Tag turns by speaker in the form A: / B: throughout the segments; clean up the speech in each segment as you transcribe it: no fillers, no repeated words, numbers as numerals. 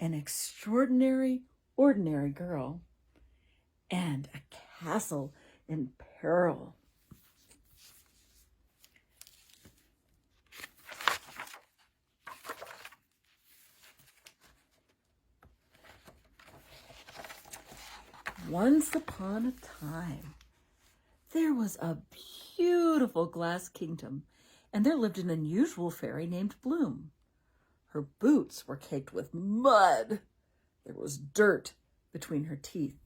A: an extraordinary, ordinary girl, and a castle in peril. Once upon a time, there was a beautiful glass kingdom, and there lived an unusual fairy named Bloom. Her boots were caked with mud. There was dirt between her teeth.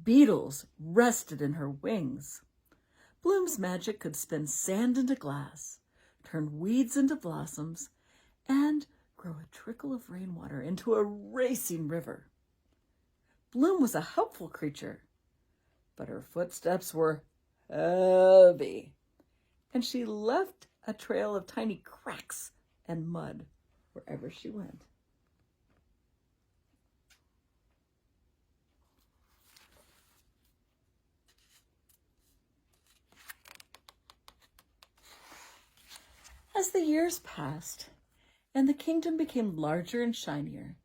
A: Beetles rested in her wings. Bloom's magic could spin sand into glass, turn weeds into blossoms, and grow a trickle of rainwater into a racing river. Bloom was a helpful creature, but her footsteps were heavy, and she left a trail of tiny cracks and mud wherever she went. As the years passed and the kingdom became larger and shinier,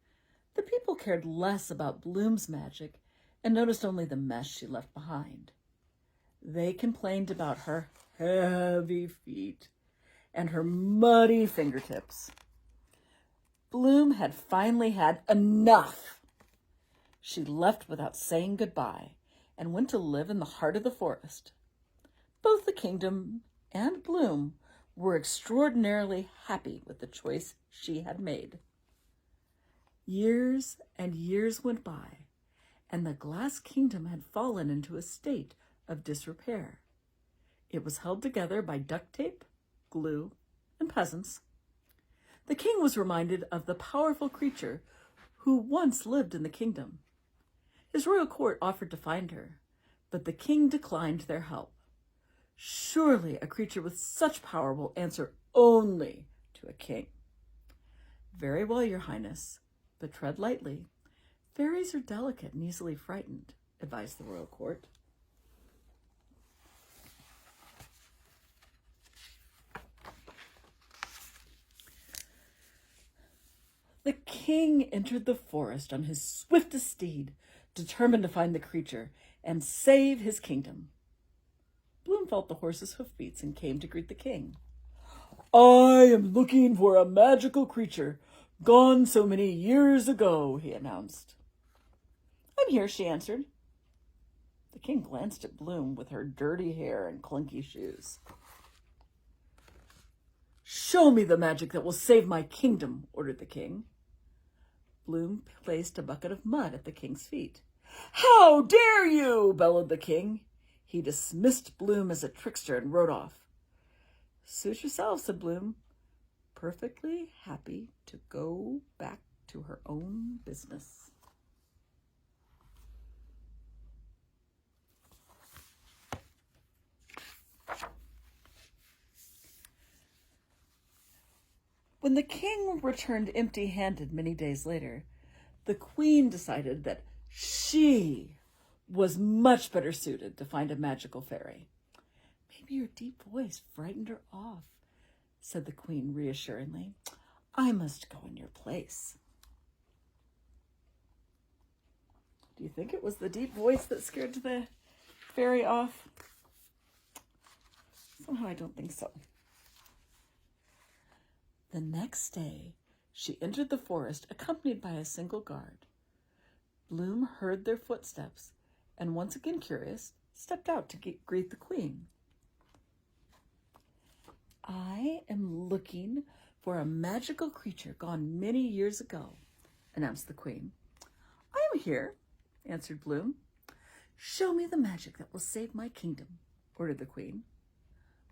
A: the people cared less about Bloom's magic and noticed only the mess she left behind. They complained about her heavy feet and her muddy fingertips. Bloom had finally had enough. She left without saying goodbye and went to live in the heart of the forest. Both the kingdom and Bloom were extraordinarily happy with the choice she had made. Years and years went by, and the glass kingdom had fallen into a state of disrepair. It was held together by duct tape, glue, and peasants. The king was reminded of the powerful creature who once lived in the kingdom. His royal court offered to find her, but the king declined their help. Surely a creature with such power will answer only to a king. Very well, your highness, but tread lightly. Fairies are delicate and easily frightened, advised the royal court. The king entered the forest on his swiftest steed, determined to find the creature and save his kingdom. Bloom felt the horse's hoofbeats and came to greet the king. "I am looking for a magical creature, gone so many years ago," he announced. "I'm here," she answered. The king glanced at Bloom with her dirty hair and clunky shoes. "Show me the magic that will save my kingdom," ordered the king. Bloom placed a bucket of mud at the king's feet. "How dare you!" bellowed the king. He dismissed Bloom as a trickster and rode off. "Suit yourself," said Bloom, perfectly happy to go back to her own business. When the king returned empty-handed many days later, the queen decided that she was much better suited to find a magical fairy. "Maybe your deep voice frightened her off," said the queen reassuringly. "I must go in your place." Do you think it was the deep voice that scared the fairy off? Somehow I don't think so. The next day, she entered the forest accompanied by a single guard. Bloom heard their footsteps and, once again curious, stepped out to greet the queen. "I am looking for a magical creature gone many years ago," announced the queen. "I am here," answered Bloom. "Show me the magic that will save my kingdom," ordered the queen.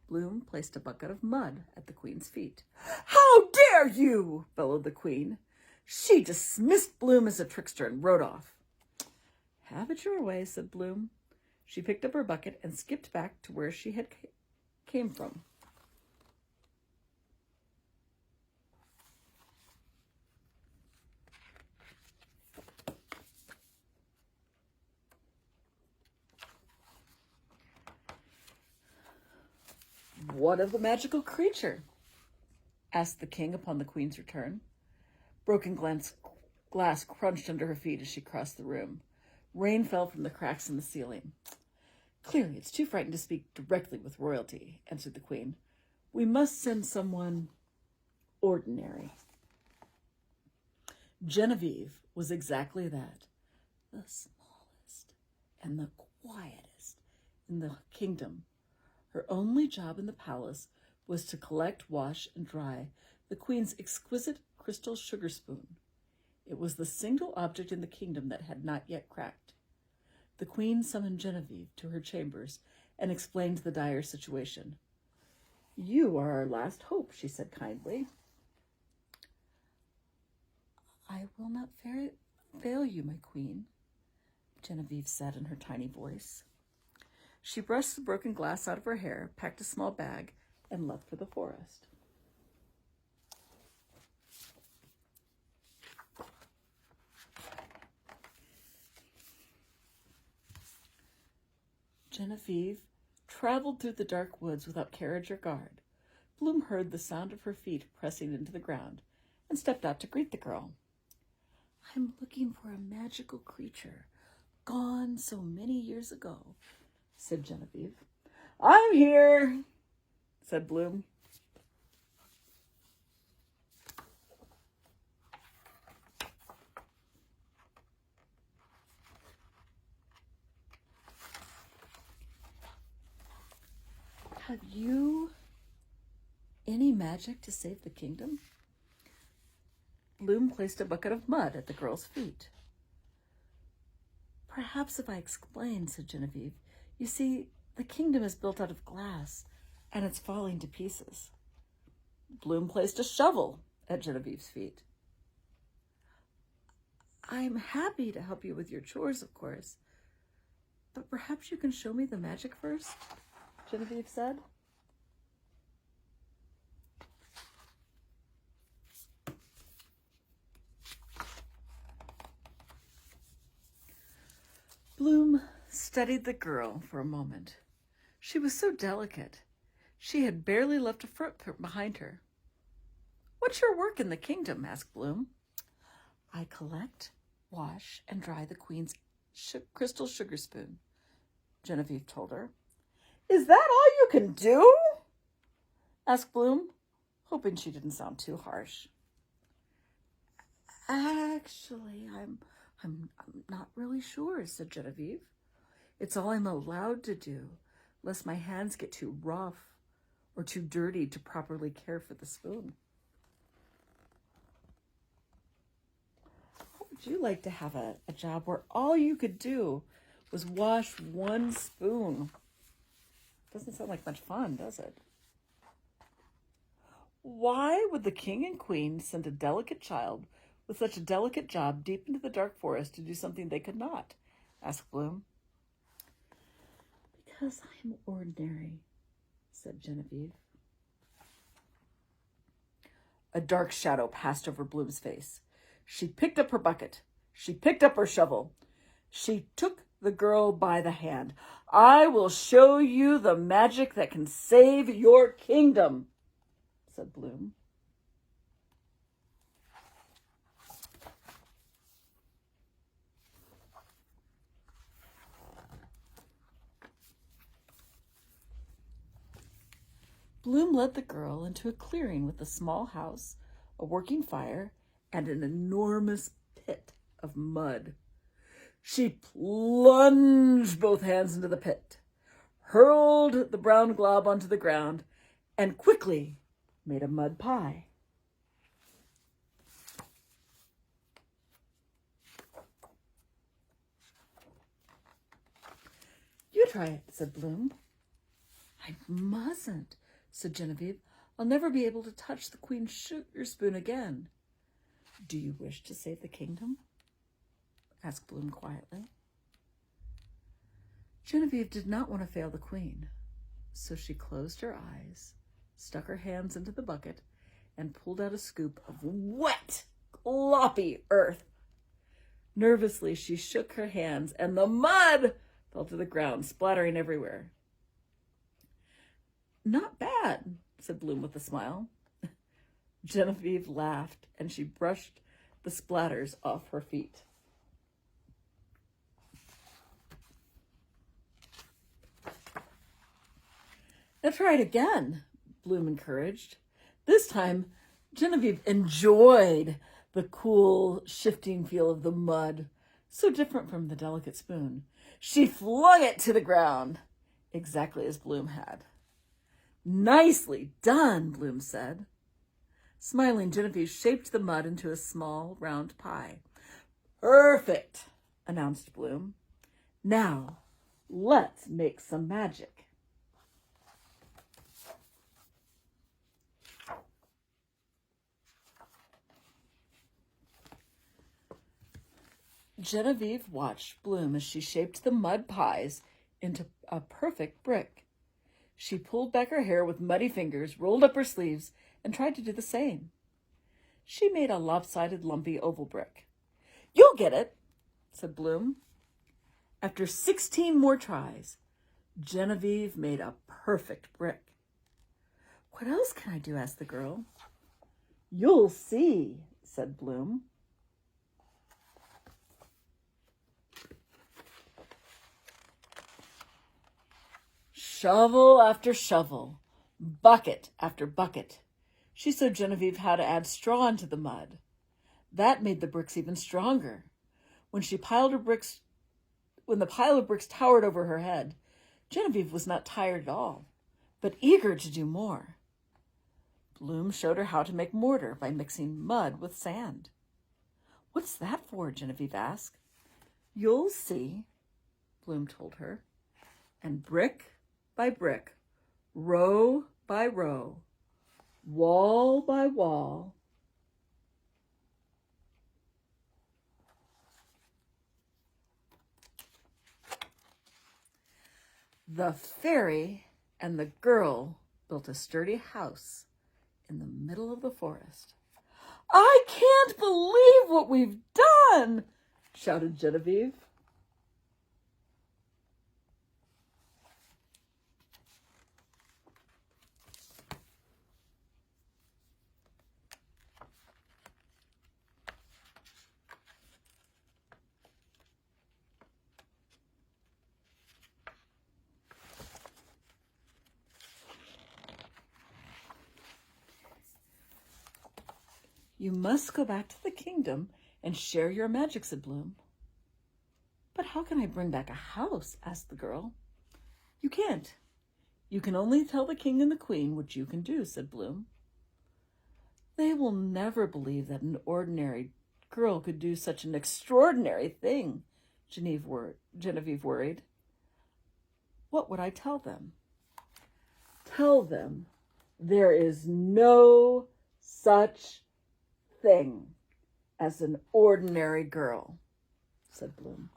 A: Bloom placed a bucket of mud at the queen's feet. "How dare you!" bellowed the queen. She dismissed Bloom as a trickster and rode off. "Have it your way," said Bloom. She picked up her bucket and skipped back to where she had came from. "What of the magical creature?" asked the king upon the queen's return. Broken Glass Glass crunched under her feet as she crossed the room. Rain fell from the cracks in the ceiling. Clearly, it's too frightened to speak directly with royalty, answered the queen. We must send someone ordinary. Genevieve was exactly that, the smallest and the quietest in the kingdom. Her only job in the palace was to collect, wash, and dry the queen's exquisite crystal sugar spoon. It was the single object in the kingdom that had not yet cracked. The queen summoned Genevieve to her chambers and explained the dire situation. You are our last hope, she said kindly. I will not fail you, my queen, Genevieve said in her tiny voice. She brushed the broken glass out of her hair, packed a small bag, and left for the forest. Genevieve traveled through the dark woods without carriage or guard. Bloom heard the sound of her feet pressing into the ground and stepped out to greet the girl. I'm looking for a magical creature, gone so many years ago, said Genevieve. I'm here, said Bloom. Have you any magic to save the kingdom? Bloom placed a bucket of mud at the girl's feet. Perhaps if I explain, said Genevieve. You see, the kingdom is built out of glass, and it's falling to pieces. Bloom placed a shovel at Genevieve's feet. I'm happy to help you with your chores, of course, but perhaps you can show me the magic first, Genevieve said. Bloom studied the girl for a moment. She was so delicate. She had barely left a footprint behind her. What's your work in the kingdom? Asked Bloom. I collect, wash, and dry the queen's crystal sugar spoon, Genevieve told her. Is that all you can do? Asked Bloom, hoping she didn't sound too harsh. Actually, I'm not really sure, said Genevieve. It's all I'm allowed to do, lest my hands get too rough or too dirty to properly care for the spoon. How would you like to have a job where all you could do was wash one spoon? Doesn't sound like much fun, does it? Why would the king and queen send a delicate child with such a delicate job deep into the dark forest to do something they could not? Asked Bloom. Because I am ordinary, said Genevieve. A dark shadow passed over Bloom's face. She picked up her bucket. She picked up her shovel. She took the girl by the hand. I will show you the magic that can save your kingdom, said Bloom. Bloom led the girl into a clearing with a small house, a working fire, and an enormous pit of mud. She plunged both hands into the pit, hurled the brown glob onto the ground, and quickly made a mud pie. You try it, said Bloom. I mustn't, said Genevieve. I'll never be able to touch the queen's sugar spoon again. Do you wish to save the kingdom? Asked Bloom quietly. Genevieve did not want to fail the queen, so she closed her eyes, stuck her hands into the bucket, and pulled out a scoop of wet, gloppy earth. Nervously, she shook her hands, and the mud fell to the ground, splattering everywhere. Not bad, said Bloom with a smile. Genevieve laughed, and she brushed the splatters off her feet. Now try it again, Bloom encouraged. This time, Genevieve enjoyed the cool, shifting feel of the mud, so different from the delicate spoon. She flung it to the ground, exactly as Bloom had. Nicely done, Bloom said. Smiling, Genevieve shaped the mud into a small, round pie. Perfect, announced Bloom. Now, let's make some magic. Genevieve watched Bloom as she shaped the mud pies into a perfect brick. She pulled back her hair with muddy fingers, rolled up her sleeves, and tried to do the same. She made a lopsided, lumpy oval brick. You'll get it, said Bloom. After 16 more tries, Genevieve made a perfect brick. What else can I do? Asked the girl. You'll see, said Bloom. Shovel after shovel, bucket after bucket. She showed Genevieve how to add straw into the mud. That made the bricks even stronger. When the pile of bricks towered over her head, Genevieve was not tired at all, but eager to do more. Bloom showed her how to make mortar by mixing mud with sand. What's that for? Genevieve asked. You'll see, Bloom told her. And brick by brick, row by row, wall by wall, the fairy and the girl built a sturdy house in the middle of the forest. I can't believe what we've done, shouted Genevieve. You must go back to the kingdom and share your magic, said Bloom. But how can I bring back a house? Asked the girl. You can't. You can only tell the king and the queen what you can do, said Bloom. They will never believe that an ordinary girl could do such an extraordinary thing, Genevieve worried. What would I tell them? Tell them there is no such thing as an ordinary girl, said Bloom.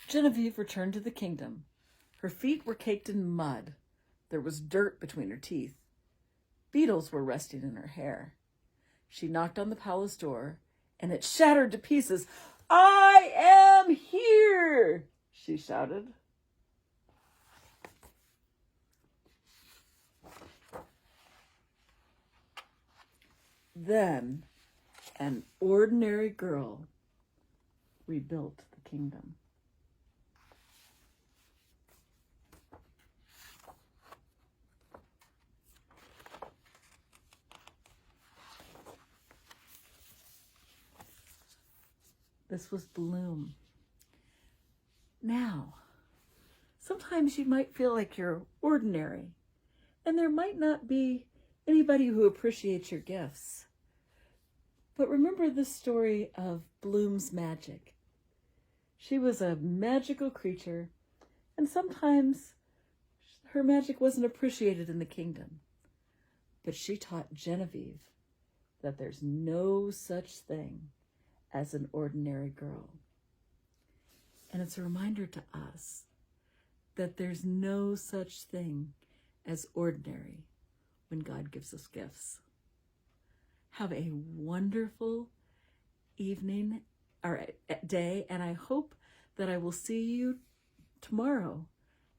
A: Genevieve returned to the kingdom. Her feet were caked in mud. There was dirt between her teeth. Beetles were resting in her hair. She knocked on the palace door, and it shattered to pieces. I am here, she shouted. Then an ordinary girl rebuilt the kingdom. This was Bloom. Now, sometimes you might feel like you're ordinary, and there might not be anybody who appreciates your gifts. But remember the story of Bloom's magic. She was a magical creature, and sometimes her magic wasn't appreciated in the kingdom. But she taught Genevieve that there's no such thing as an ordinary girl. And it's a reminder to us that there's no such thing as ordinary when God gives us gifts. Have a wonderful evening or day, and I hope that I will see you tomorrow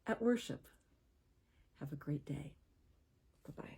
A: at worship. Have a great day. Bye-bye.